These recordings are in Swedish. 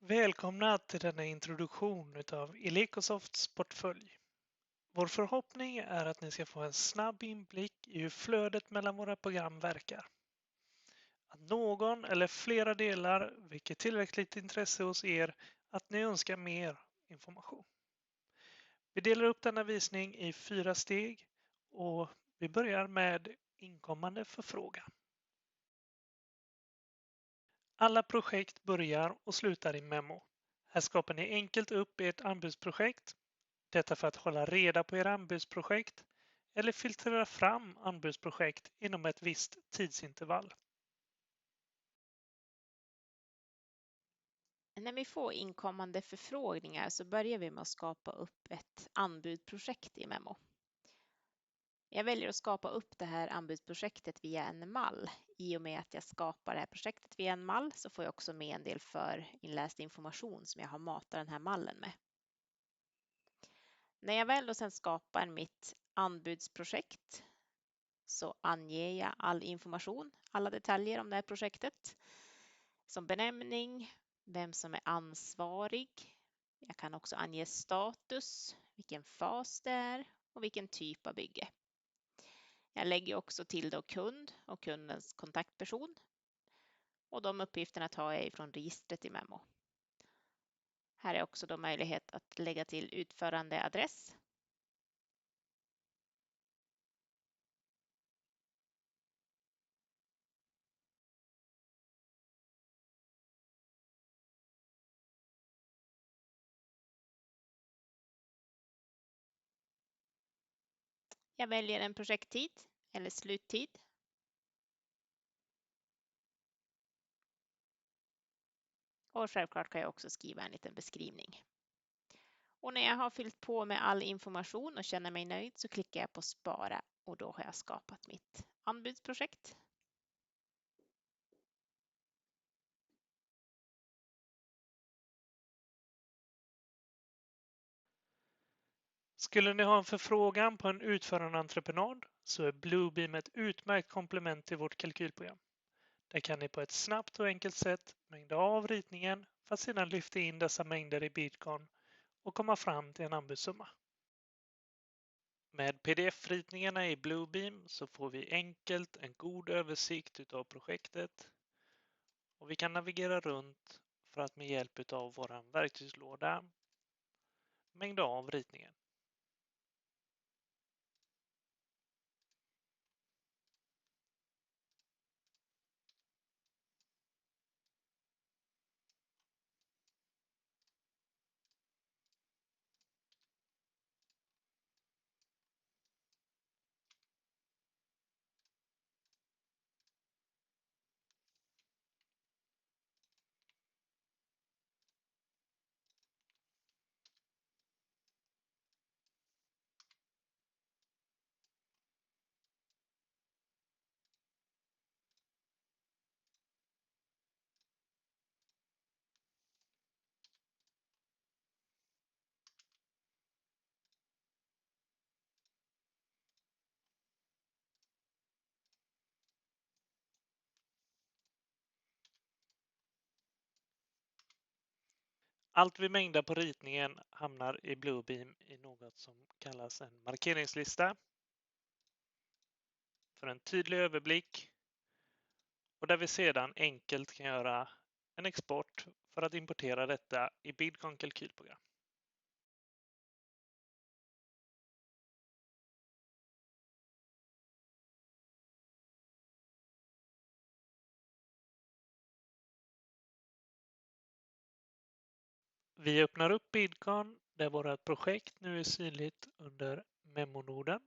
Välkomna till denna introduktion utav Elekosofts portfölj. Vår förhoppning är att ni ska få en snabb inblick i hur flödet mellan våra program verkar. Att någon eller flera delar väcker tillräckligt intresse hos er att ni önskar mer information. Vi delar upp denna visning i 4 steg och vi börjar med inkommande förfrågan. Alla projekt börjar och slutar i Memo. Här skapar ni enkelt upp ert anbudsprojekt. Detta för att hålla reda på era anbudsprojekt eller filtrera fram anbudsprojekt inom ett visst tidsintervall. När vi får inkommande förfrågningar så börjar vi med att skapa upp ett anbudsprojekt i Memo. Jag väljer att skapa upp det här anbudsprojektet via en mall. I och med att jag skapar det här projektet via en mall så får jag också med en del för inläst information som jag har matat den här mallen med. När jag väl sedan skapar mitt anbudsprojekt så anger jag all information, alla detaljer om det här projektet. Som benämning, vem som är ansvarig. Jag kan också ange status, vilken fas det är och vilken typ av bygge. Jag lägger också till då kund och kundens kontaktperson. Och de uppgifterna tar jag ifrån registret i Memo. Här är också då möjlighet att lägga till utförandeadress. Jag väljer en projekttid eller sluttid. Och självklart kan jag också skriva en liten beskrivning. Och när jag har fyllt på med all information och känner mig nöjd så klickar jag på spara och då har jag skapat mitt anbudsprojekt. Skulle ni ha en förfrågan på en utförande entreprenad så är Bluebeam ett utmärkt komplement till vårt kalkylprogram. Där kan ni på ett snabbt och enkelt sätt mängda av ritningen för att sedan lyfta in dessa mängder i Bitcoin och komma fram till en anbudssumma. Med pdf-ritningarna i Bluebeam så får vi enkelt en god översikt utav projektet och vi kan navigera runt för att med hjälp utav vår verktygslåda mängda av ritningen. Allt vi mängdar på ritningen hamnar i Bluebeam i något som kallas en markeringslista för en tydlig överblick och där vi sedan enkelt kan göra en export för att importera detta i Bitcoin kalkylprogram. Vi öppnar upp Bitcoin där vårt projekt nu är synligt under memonoden.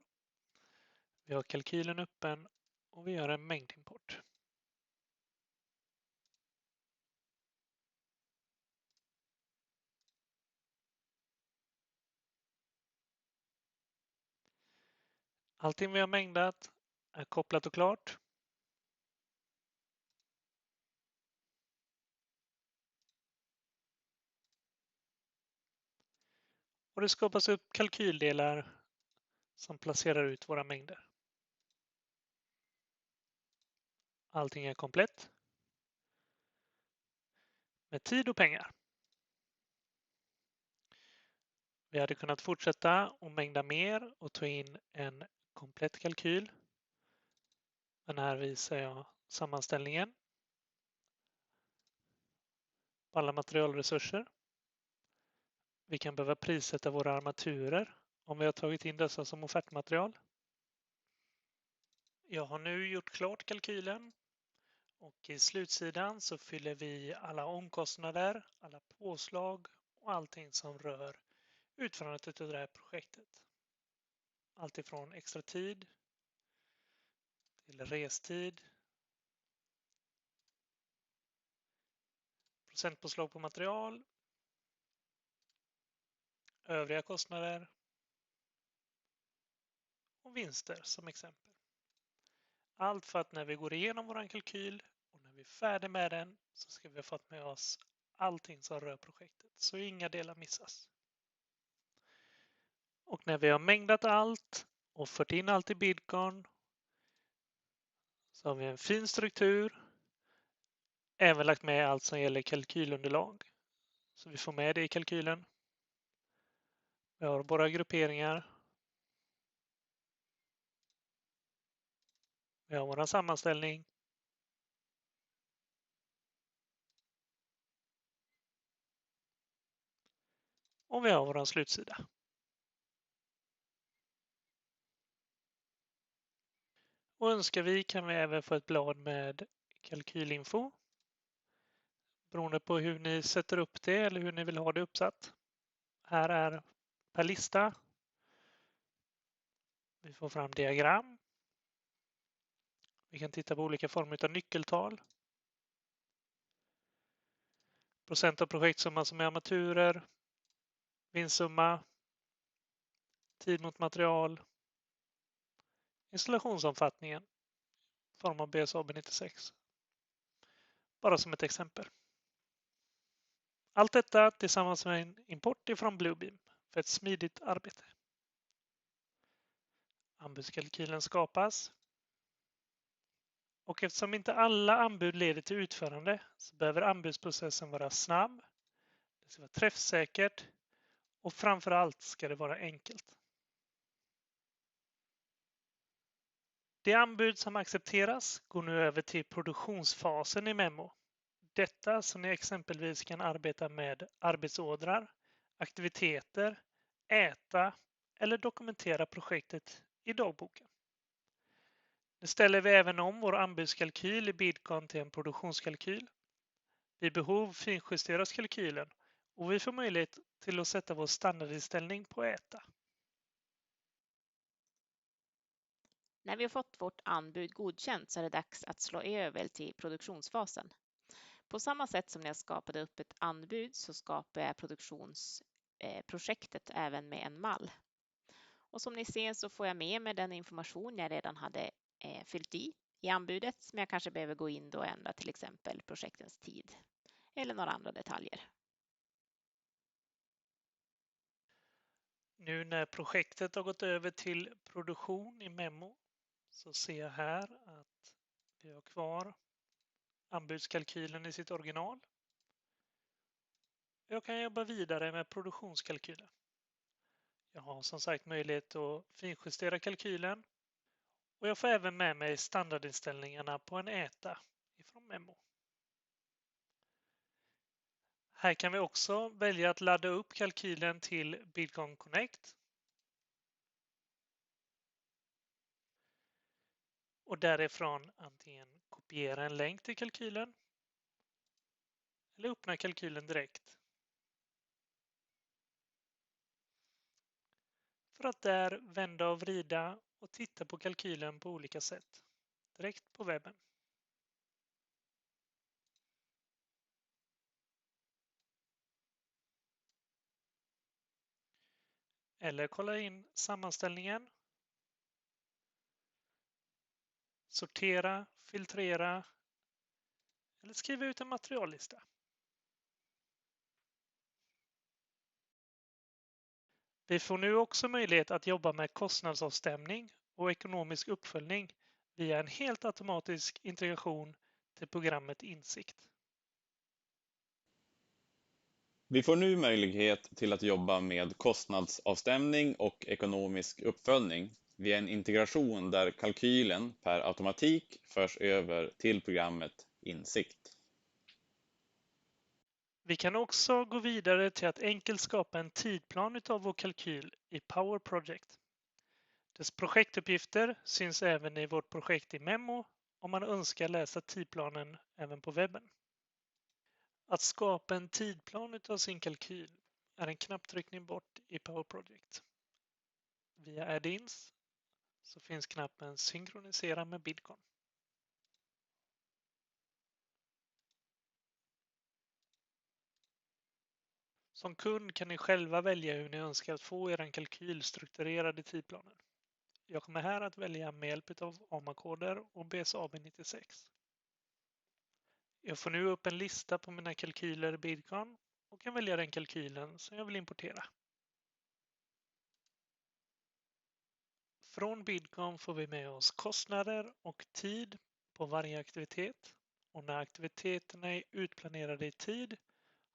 Vi har kalkylen öppen och vi gör en mängdimport. Allting vi har mängdat är kopplat och klart. Och det skapas upp kalkyldelar som placerar ut våra mängder. Allting är komplett. Med tid och pengar. Vi hade kunnat fortsätta och mängda mer och ta in en komplett kalkyl. Men här visar jag sammanställningen på alla materialresurser. Vi kan behöva prissätta våra armaturer om vi har tagit in dessa som offertmaterial. Jag har nu gjort klart kalkylen och i slutsidan så fyller vi alla omkostnader, alla påslag och allting som rör utförandet av det här projektet. Allt ifrån extra tid till restid, procentpåslag på material, övriga kostnader och vinster som exempel. Allt för att när vi går igenom vår kalkyl och när vi är färdiga med den så ska vi ha fått med oss allting som rör projektet så inga delar missas. Och när vi har mängdat allt och fört in allt i Bidcon så har vi en fin struktur. Även lagt med allt som gäller kalkylunderlag. Så vi får med det i kalkylen. Vi har våra grupperingar. Vi har vår sammanställning. Och vi har vår slutsida. Och önskar vi kan vi även få ett blad med kalkylinfo. Beroende på hur ni sätter upp det eller hur ni vill ha det uppsatt. Här är per lista. Vi får fram diagram. Vi kan titta på olika former av nyckeltal. Procent av projektsumma som är armaturer. Vinstsumma. Tid mot material. Installationsomfattningen i form av BSAB 96. Bara som ett exempel. Allt detta tillsammans med en import ifrån Bluebeam för ett smidigt arbete. Anbudskalkylen skapas. Och eftersom inte alla anbud leder till utförande så behöver anbudsprocessen vara snabb. Det ska vara träffsäkert och framför allt ska det vara enkelt. Det anbud som accepteras går nu över till produktionsfasen i Memo. Detta så ni exempelvis kan arbeta med arbetsordrar, aktiviteter, äta eller dokumentera projektet i dagboken. Nu ställer vi även om vår anbudskalkyl i Bidcon till en produktionskalkyl. Vid behov finjusteras kalkylen och vi får möjlighet till att sätta vår standardinställning på äta. När vi har fått vårt anbud godkänt så är det dags att slå över till produktionsfasen. På samma sätt som när jag skapade upp ett anbud så skapar jag produktionsprojektet även med en mall. Och som ni ser så får jag med mig den information jag redan hade fyllt i anbudet, men jag kanske behöver gå in och ändra till exempel projektens tid eller några andra detaljer. Nu när projektet har gått över till produktion i Memo så ser jag här att vi har kvar anbudskalkylen i sitt original. Jag kan jobba vidare med produktionskalkylen. Jag har som sagt möjlighet att finjustera kalkylen och jag får även med mig standardinställningarna på en äta ifrån Memo. Här kan vi också välja att ladda upp kalkylen till Bidcon Connect. Och därifrån antingen kopiera en länk till kalkylen eller öppna kalkylen direkt. För att där vända och vrida och titta på kalkylen på olika sätt. Direkt på webben. Eller kolla in sammanställningen. Sortera, filtrera eller skriva ut en materiallista. Vi får nu också möjlighet att jobba med kostnadsavstämning och ekonomisk uppföljning via en helt automatisk integration till programmet Insikt. Vi får nu möjlighet till att jobba med kostnadsavstämning och ekonomisk uppföljning via en integration där kalkylen per automatik förs över till programmet Insikt. Vi kan också gå vidare till att enkelt skapa en tidplan utav vår kalkyl i Power Project. Dess projektuppgifter syns även i vårt projekt i Memo om man önskar läsa tidplanen även på webben. Att skapa en tidplan utav sin kalkyl är en knapptryckning bort i Power Project. Via Add-ins så finns knappen Synkronisera med Bidcon. Som kund kan ni själva välja hur ni önskar att få er kalkyl strukturerad i tidplanen. Jag kommer här att välja med hjälp av AMA-koder och BSAB96. Jag får nu upp en lista på mina kalkyler i Bidcon och kan välja den kalkylen som jag vill importera. Från Bidcon får vi med oss kostnader och tid på varje aktivitet, och när aktiviteterna är utplanerade i tid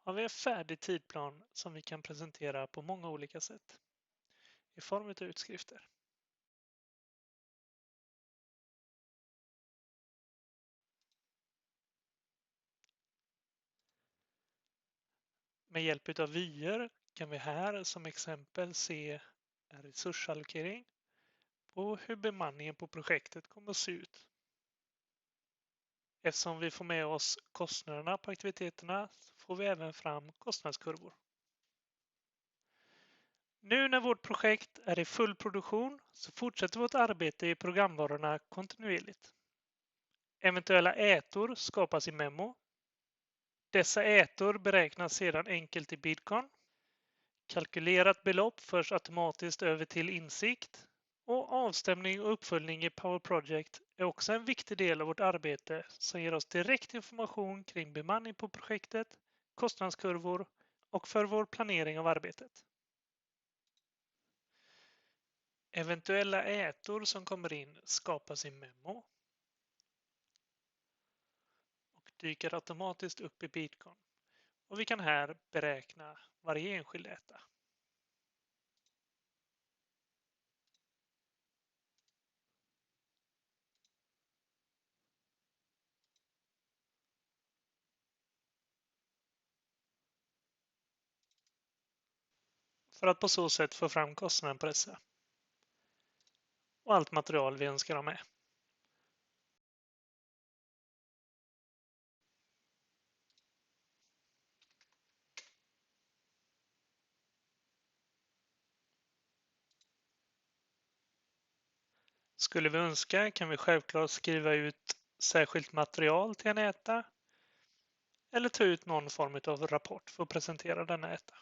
har vi en färdig tidplan som vi kan presentera på många olika sätt i form av utskrifter. Med hjälp av vyer kan vi här som exempel se en resursallokering och hur bemanningen på projektet kommer att se ut. Eftersom vi får med oss kostnaderna på aktiviteterna får vi även fram kostnadskurvor. Nu när vårt projekt är i full produktion så fortsätter vårt arbete i programvarorna kontinuerligt. Eventuella ätor skapas i Memo. Dessa ätor beräknas sedan enkelt i Bidcon. Kalkylerat belopp förs automatiskt över till Insikt. Och avstämning och uppföljning i Power Project är också en viktig del av vårt arbete som ger oss direkt information kring bemanning på projektet, kostnadskurvor och för vår planering av arbetet. Eventuella ätor som kommer in skapas i Memo och dyker automatiskt upp i Bidcon. Och vi kan här beräkna varje enskild äta. För att på så sätt få fram kostnaden på dessa. Och allt material vi önskar ha med. Skulle vi önska kan vi självklart skriva ut särskilt material till en äta eller ta ut någon form av rapport för att presentera denna äta.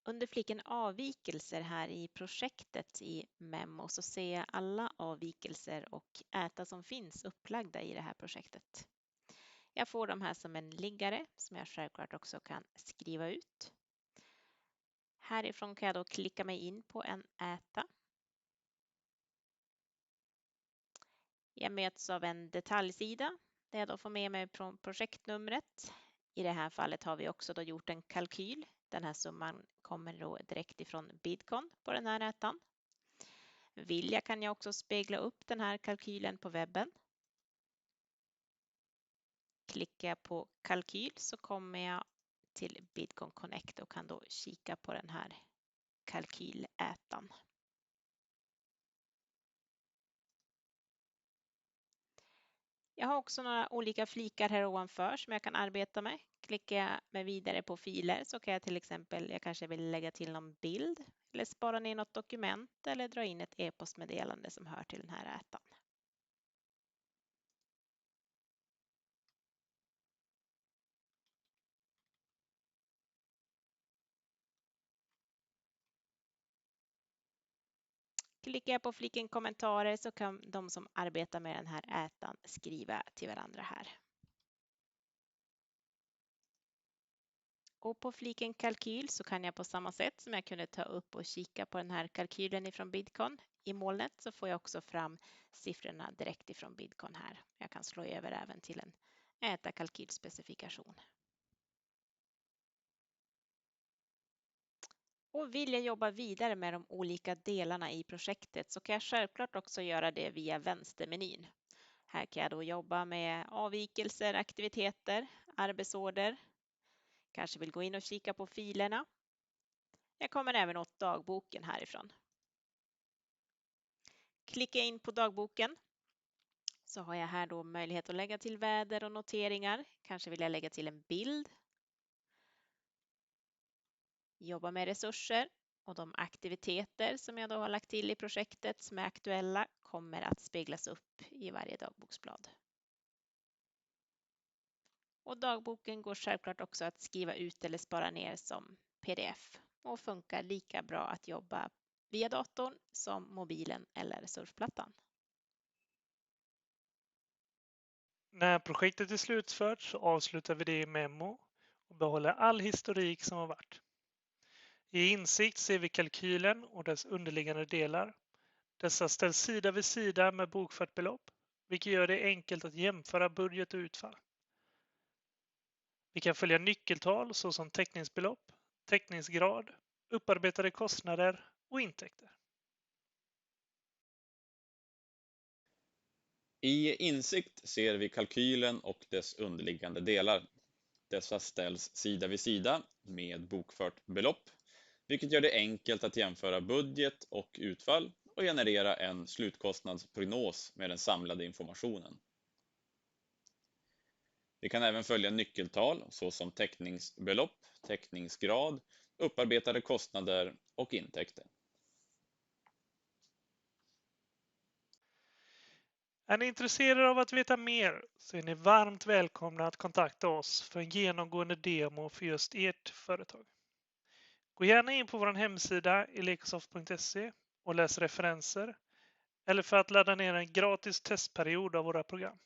Under fliken avvikelser här i projektet i Memo så ser jag alla avvikelser och äta som finns upplagda i det här projektet. Jag får de här som en liggare som jag självklart också kan skriva ut. Härifrån kan jag då klicka mig in på en äta. Jag möts av en detaljsida där jag då får med mig projektnumret. I det här fallet har vi också då gjort en kalkyl. Den här summan kommer då direkt ifrån Bidcon på den här ätan. Vill jag kan jag också spegla upp den här kalkylen på webben. Klickar jag på kalkyl så kommer jag till Bidcon Connect och kan då kika på den här kalkylätan. Jag har också några olika flikar här ovanför som jag kan arbeta med. Klickar jag mig vidare på filer så kan jag till exempel, jag kanske vill lägga till någon bild eller spara ner något dokument eller dra in ett e-postmeddelande som hör till den här ätan. Klickar jag på fliken kommentarer så kan de som arbetar med den här ätan skriva till varandra här. Och på fliken kalkyl så kan jag på samma sätt som jag kunde ta upp och kika på den här kalkylen ifrån Bidcon i molnet så får jag också fram siffrorna direkt ifrån Bidcon här. Jag kan slå över även till en äta kalkylspecifikation. Och vill jag jobba vidare med de olika delarna i projektet så kan jag självklart också göra det via vänstermenyn. Här kan jag då jobba med avvikelser, aktiviteter, arbetsorder. Kanske vill gå in och kika på filerna. Jag kommer även åt dagboken härifrån. Klicka in på dagboken så har jag här då möjlighet att lägga till väder och noteringar. Kanske vill jag lägga till en bild. Jobba med resurser och de aktiviteter som jag då har lagt till i projektet som är aktuella kommer att speglas upp i varje dagboksblad. Och dagboken går självklart också att skriva ut eller spara ner som pdf och funkar lika bra att jobba via datorn som mobilen eller surfplattan. När projektet är slutfört så avslutar vi det i Memo och behåller all historik som har varit. I Insikt ser vi kalkylen och dess underliggande delar. Dessa ställs sida vid sida med bokfört belopp, vilket gör det enkelt att jämföra budget och utfall. Vi kan följa nyckeltal såsom täckningsbelopp, täckningsgrad, upparbetade kostnader och intäkter. I Insikt ser vi kalkylen och dess underliggande delar. Dessa ställs sida vid sida med bokfört belopp, vilket gör det enkelt att jämföra budget och utfall och generera en slutkostnadsprognos med den samlade informationen. Vi kan även följa nyckeltal såsom täckningsbelopp, täckningsgrad, upparbetade kostnader och intäkter. Är ni intresserade av att veta mer så är ni varmt välkomna att kontakta oss för en genomgående demo för just ert företag. Gå gärna in på vår hemsida elekosoft.se och läs referenser eller för att ladda ner en gratis testperiod av våra program.